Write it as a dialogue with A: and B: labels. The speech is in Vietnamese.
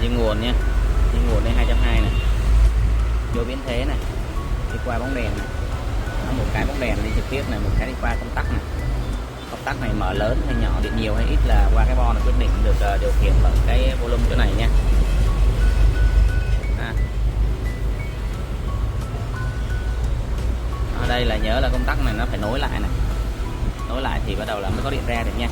A: dây nguồn nha. Dây nguồn đây 220 này, vô biến thế này, đi qua bóng đèn này. Đó, một cái bóng đèn đi trực tiếp này, một cái đi qua công tắc này. Công tắc này mở lớn hay nhỏ, điện nhiều hay ít là qua cái bo này quyết định được điều khiển bằng cái volume chỗ này nha. Ở đây là nhớ là công tắc này nó phải nối lại này, nối lại thì bắt đầu là mới có điện ra được nha.